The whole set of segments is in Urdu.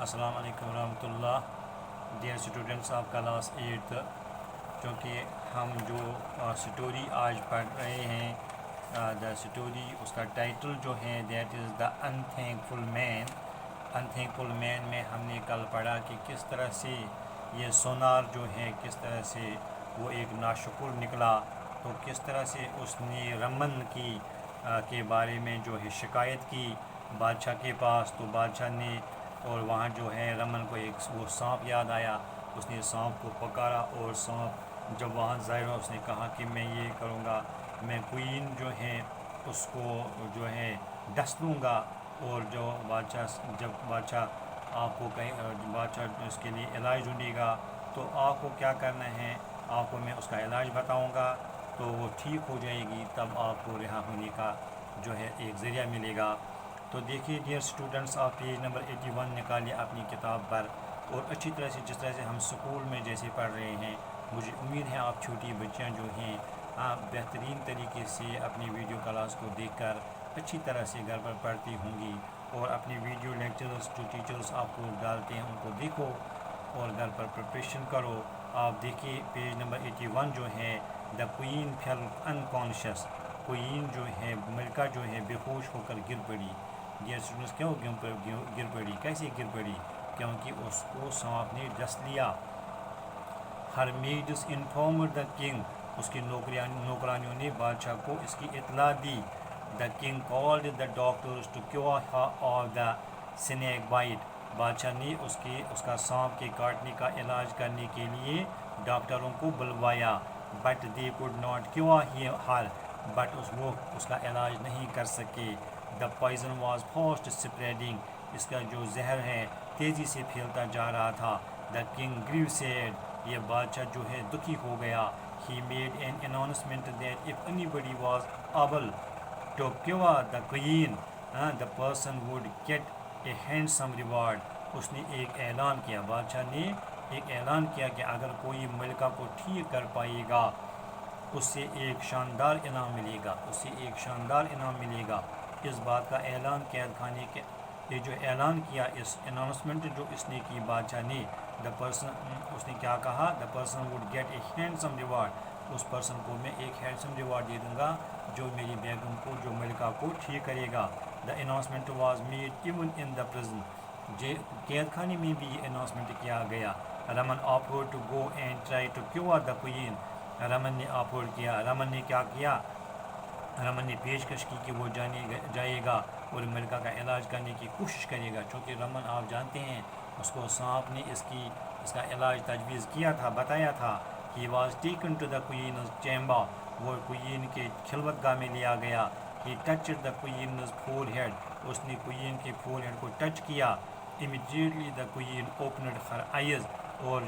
السلام علیکم ورحمۃ اللہ. ڈیئر اسٹوڈنٹس آف کلاس 8، چونکہ ہم جو اسٹوری آج پڑھ رہے ہیں، دا اسٹوری اس کا ٹائٹل جو ہے that is the unthankful man. Unthankful man میں ہم نے کل پڑھا کہ کس طرح سے یہ سونار جو ہے کس طرح سے وہ ایک ناشکر نکلا، تو کس طرح سے اس نے رمن کی کے بارے میں جو ہے شکایت کی بادشاہ کے پاس. تو بادشاہ نے اور وہاں جو ہے رمن کو ایک وہ سانپ یاد آیا، اس نے سانپ کو پکارا اور سانپ جب وہاں ظاہر ہوا اس نے کہا کہ میں یہ کروں گا، میں کوئین جو ہے اس کو جو ہے ڈس دوں گا. اور جو جب بادشاہ آپ کو بادشاہ اس کے لیے علاج ڈھونڈے گا تو آپ کو کیا کرنا ہے، آپ کو میں اس کا علاج بتاؤں گا تو وہ ٹھیک ہو جائے گی، تب آپ کو رہا ہونے کا جو ہے ایک ذریعہ ملے گا. تو دیکھیے ڈیئر اسٹوڈنٹس، آپ پیج نمبر 81 نکالیے اپنی کتاب پر، اور اچھی طرح سے جس طرح سے ہم اسکول میں جیسے پڑھ رہے ہیں، مجھے امید ہے آپ چھوٹی بچیاں جو ہیں آپ بہترین طریقے سے اپنی ویڈیو کلاس کو دیکھ کر اچھی طرح سے گھر پر پڑھتی ہوں گی، اور اپنی ویڈیو لیکچرز جو ٹیچرز آپ کو ڈالتے ہیں ان کو دیکھو اور گھر پر پریپریشن کرو. آپ دیکھیے پیج نمبر 81 جو ہے، دا کوئین فیل انکانشیس. کوئین جو ہے ملکہ جو ہے بے ہوش ہو کر گر پڑی. ڈیئر اسٹوڈنٹس، کیوں گر پڑی، کیسے گر پڑی؟ کیونکہ اس کو سانپ نے ڈس لیا. ہر میڈس انفارمڈ دا کنگ. اس کی نوکرانیوں نے بادشاہ کو اس کی اطلاع دی. The king called the doctors to cure her of the snake bite. بادشاہ نے اس کا سانپ کے کاٹنے کا علاج کرنے کے لیے ڈاکٹروں کو بلوایا. But they could not cure her. But وہ اس کا علاج نہیں کر سکے. The poison was fast spreading. اس کا جو زہر ہے تیزی سے پھیلتا جا رہا تھا. The king grew sad. یہ بادشاہ جو ہے دکھی ہو گیا. He made an announcement that if anybody was able to cure the queen the person would get a handsome reward. اس نے ایک اعلان کیا، بادشاہ نے ایک اعلان کیا کہ اگر کوئی ملکہ کو ٹھیک کر پائے گا اس سے ایک شاندار انعام ملے گا، اس سے ایک شاندار انعام ملے گا. اس بات کا اعلان قید خانے کے یہ جو اعلان کیا، اس اناؤنسمنٹ جو اس نے کی بادشاہ نے، دا پرسن اس نے کیا کہا، the person would get a handsome reward. اس پرسن کو میں ایک ہینڈسم ریوارڈ دے دوں گا جو میری بیگم کو، جو ملکہ کو ٹھیک کرے گا. The announcement was made even in the prison. قید خانے میں بھی یہ اناؤنسمنٹ کیا گیا. Raman offered to go and try to cure the queen. Raman نے آفرڈ کیا، رمن نے کیا کیا، رمن نے پیشکش کی کہ وہ جائے گا اور ملکہ کا علاج کرنے کی کوشش کرے گا. چونکہ رمن آپ جانتے ہیں اس کو سانپ نے اس کا علاج تجویز کیا تھا، بتایا تھا. He was taken to the queen's chamber. وہ کوئین کے خلوت گاہ میں لیا گیا. He touched the queen's forehead. اس نے کوئین کے فور ہیڈ کو ٹچ کیا. Immediately the queen opened her eyes. اور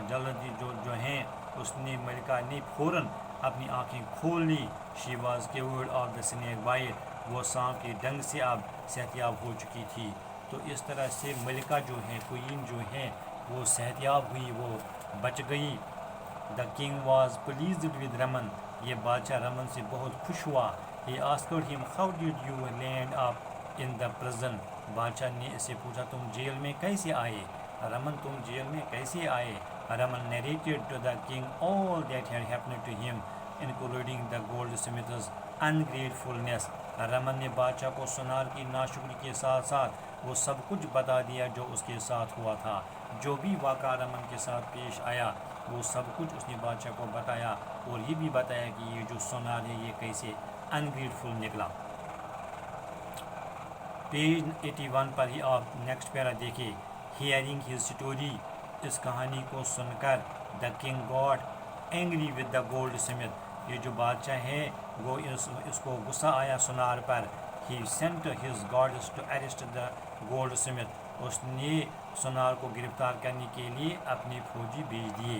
جلدی جو ہیں اس نے ملکہ نے فوراً اپنی آنکھیں کھول لی. She was cured of the snake byte. وہ سانپ کے ڈنگ سے اب صحتیاب ہو چکی تھی. تو اس طرح سے ملکہ جو ہے، کوئین جو ہے، وہ صحتیاب ہوئی، وہ بچ گئی. The king was pleased with Raman. یہ بادشاہ رمن سے بہت خوش ہوا. He asked him how did you land up in the prison. بادشاہ نے اس سے پوچھا تم جیل میں کیسے آئے، رمن تم جیل میں کیسے آئے. Raman narrated to the king all that had happened to him, including the goldsmith's ungratefulness. Raman نے بادشاہ کو سونار کی ناشکری کے ساتھ ساتھ وہ سب کچھ بتا دیا جو اس کے ساتھ ہوا تھا. جو بھی واقعہ رمن کے ساتھ پیش آیا وہ سب کچھ اس نے بادشاہ کو بتایا، اور یہ بھی بتایا کہ یہ جو سونار ہے یہ کیسے انگریٹفل نکلا. پیج 81 پر ہی آپ نیکسٹ پیرا دیکھیں. Hearing his story. اس کہانی کو سن کر the king got angry with the goldsmith. یہ جو بادشاہ ہے وہ اس کو غصہ آیا سونار پر. He sent his guards to arrest the goldsmith. اس نے سونار کو گرفتار کرنے کے لیے اپنے فوجی بھیج دیے.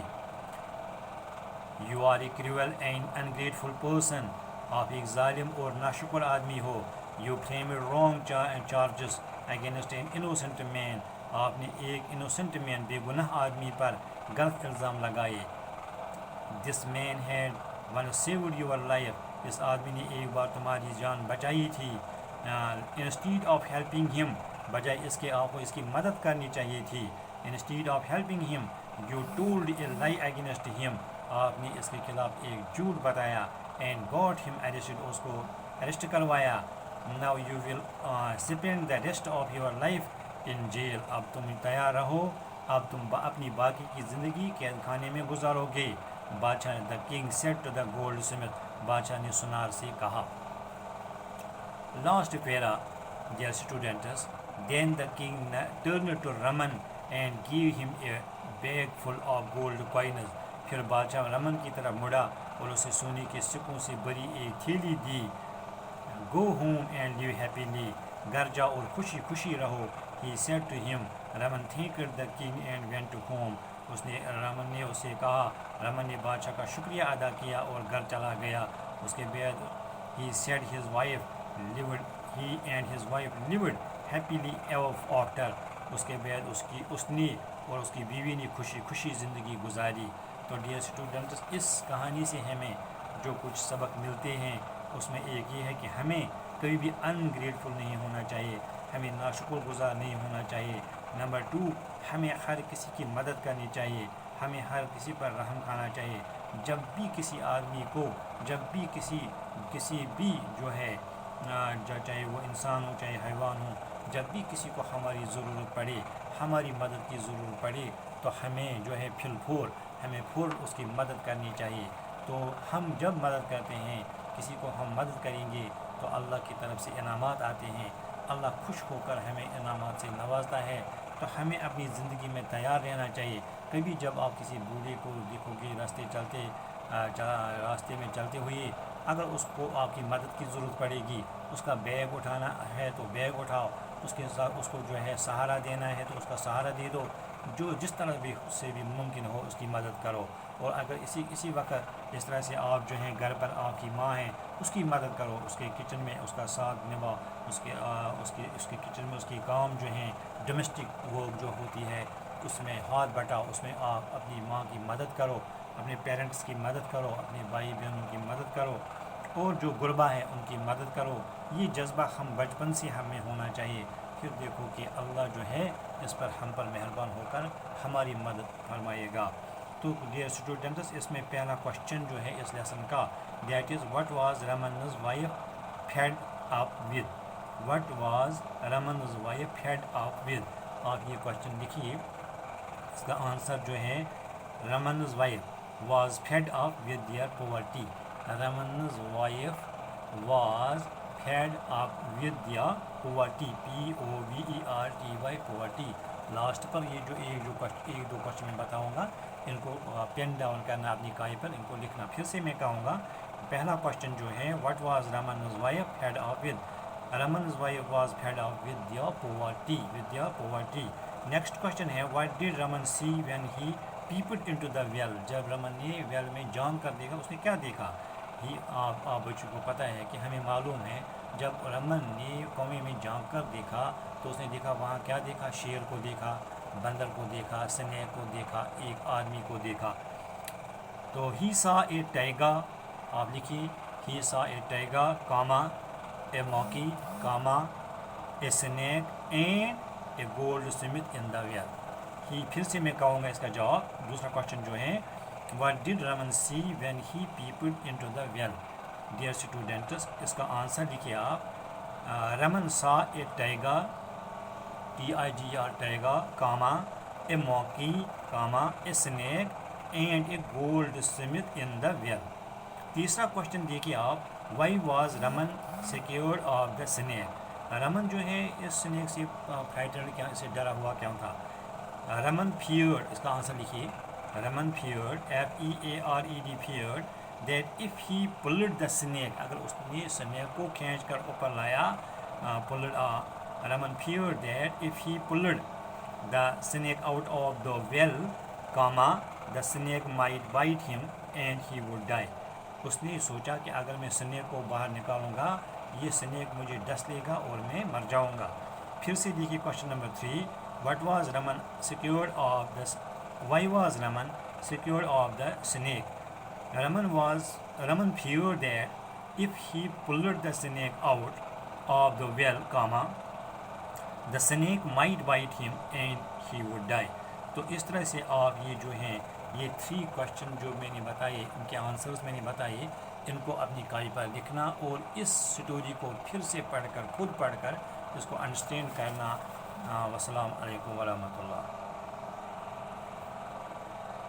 You are a cruel and ungrateful person. آپ ایک ظالم اور ناشکر آدمی ہو. You framed wrong charges against an innocent man. آپ نے ایک انوسنٹ مین، بے گناہ آدمی پر غلط الزام لگائے. This man had once saved your life. اس آدمی نے ایک بار تمہاری جان بچائی تھی. انسٹیڈ آف ہیلپنگ ہم. بجائے اس کے آپ کو اس کی مدد کرنی چاہیے تھی. Instead of helping him, you told a lie against him. آپ نے اس کے خلاف ایک جھوٹ بتایا. And got him arrested, اس کو arrest کروایا. Now you will spend the rest of your life in jail. اب تم تیار رہو, اب تم اپنی باقی کی زندگی قید خانے میں گزارو گے. بادشاہ the king said to the goldsmith, بادشاہ نے سنار سے کہا. Last para, dear students. Then the king turned to Raman and gave him a bag full of gold coins. پھر بادشاہ رمن کی طرف مڑا اور اسے سونے کے سکوں سے بری ایک تھیلی دی. Go home and live happily. گھر جاؤ اور خوشی خوشی رہو. He said to him. Raman thanked the king and went home. Raman نے اسے کہا. رمن نے بادشاہ کا شکریہ ادا کیا اور گھر چلا گیا. اس کے بعد he and his wife lived happily ever after. اس کے بعد اس نے اور اس کی بیوی نے خوشی خوشی زندگی گزاری. تو ڈیئر اسٹوڈنٹس, اس کہانی سے ہمیں جو کچھ سبق ملتے ہیں اس میں ایک یہ ہے کہ ہمیں کبھی بھی انگریٹفل نہیں ہونا چاہیے, ہمیں ناشکر گزار نہیں ہونا چاہیے. نمبر 2, ہمیں ہر کسی کی مدد کرنی چاہیے, ہمیں ہر کسی پر رحم کھانا چاہیے. جب بھی کسی آدمی کو, جب بھی کسی بھی جو ہے, چاہے وہ انسان ہو چاہے حیوان ہو, جب بھی کسی کو ہماری ضرورت پڑے, ہماری مدد کی ضرورت پڑے, تو ہمیں جو ہے ہمیں اس کی مدد کرنی چاہیے. تو ہم جب مدد کرتے ہیں, کسی کو ہم مدد کریں گے تو اللہ کی طرف سے انعامات آتے ہیں. اللہ خوش ہو کر ہمیں انعامات سے نوازتا ہے. تو ہمیں اپنی زندگی میں تیار رہنا چاہیے. کبھی جب آپ کسی بوڑھے کو دیکھو گے راستے میں چلتے ہوئے, اگر اس کو آپ کی مدد کی ضرورت پڑے گی, اس کا بیگ اٹھانا ہے تو بیگ اٹھاؤ, اس کے ساتھ اس کو جو ہے سہارا دینا ہے تو اس کا سہارا دے دو. جو جس طرح بھی سے بھی ممکن ہو اس کی مدد کرو. اور اگر اسی وقت اس طرح سے آپ جو ہیں گھر پر آپ کی ماں ہیں, اس کی مدد کرو, اس کے کچن میں اس کا ساتھ نبھاؤ, اس کے کچن میں اس کی کام جو ہیں ڈومیسٹک ورک جو ہوتی ہے اس میں ہاتھ بٹاؤ, اس میں آپ اپنی ماں کی مدد کرو, اپنے پیرنٹس کی مدد کرو, اپنے بھائی بہنوں کی مدد کرو, اور جو غربا ہے ان کی مدد کرو. یہ جذبہ ہم بچپن سے ہمیں ہونا چاہیے. پھر دیکھو کہ اللہ جو ہے اس پر ہم پر مہربان ہو کر ہماری مدد فرمائے گا. تو ڈیئر اسٹوڈنٹس, اس میں پہلا کوشچن جو ہے اس لیسن کا, that is what was Raman's wife fed up with. What was Raman's wife fed up with. آپ یہ کوشچن لکھیے. اس کا آنسر جو ہے Raman's wife was fed up with their poverty. Raman's wife was fed up with their poverty. POVERTY poverty. Last پر یہ جو ایک دو کوشچن میں بتاؤں گا, ان کو پین ڈاؤن کرنا اپنی کاپی پر, ان کو لکھنا. پھر سے میں کہوں گا, پہلا کوشچن جو ہے what was Raman's wife fed up with. Raman's wife was fed up with their poverty. Next question ہے what did Raman see when he peeped into the well. جب رمن نے ویل میں جان کر دیکھا, اس نے کیا دیکھا؟ آپ بچوں کو پتہ ہے کہ ہمیں معلوم ہے جب رمن نے کنویں میں جان کر دیکھا تو اس نے دیکھا, وہاں کیا دیکھا؟ شیر کو دیکھا, بندر کو دیکھا, سنیک کو دیکھا, ایک آدمی کو دیکھا. تو ہی سا اے ٹائیگر, آپ لکھیے he saw a tiger comma a monkey comma a snake and a goldsmith in the well. پھر سے میں کہوں گا اس کا جواب. دوسرا کوشچن جو ہے what did Raman see when he peeped into the well. Dear students, اس کا آنسر لکھیے آپ. Raman saw a tiger TIGR tiger comma a monkey comma a snake and a goldsmith in the well. تیسرا کوشچن دیکھیے آپ. Why was Raman scared of the snake. Raman جو ہے اس سنیک سے فرائٹنڈ سے ڈرا ہوا کیوں تھا؟ رمن فیئرڈ, اس کا آنسر لکھیے. Raman feared FEARED feared that if he pulled the snake, اگر اس نے سنیک کو کھینچ کر اوپر لایا, Raman feared that if he pulled the snake out of the well comma the snake might bite him and he would die. اس نے سوچا کہ اگر میں سنیک کو باہر نکالوں گا یہ سنیک مجھے ڈس لے گا اور میں مر جاؤں گا. پھر سے دیکھیے question number 3. What was Raman scared of the Y was Raman scared of the snake. Raman feared that if he pulled the snake out of the well, the snake might bite him and he would die. تو اس طرح سے آپ یہ جو ہیں یہ 3 کوشچن جو میں نے بتائے ان کے آنسرز میں نے بتائے ان کو اپنی کاپی پر لکھنا اور اس سٹوری کو پھر سے پڑھ کر خود پڑھ کر اس کو انڈرسٹینڈ کرنا. والسلام علیکم ورحمۃ اللہ.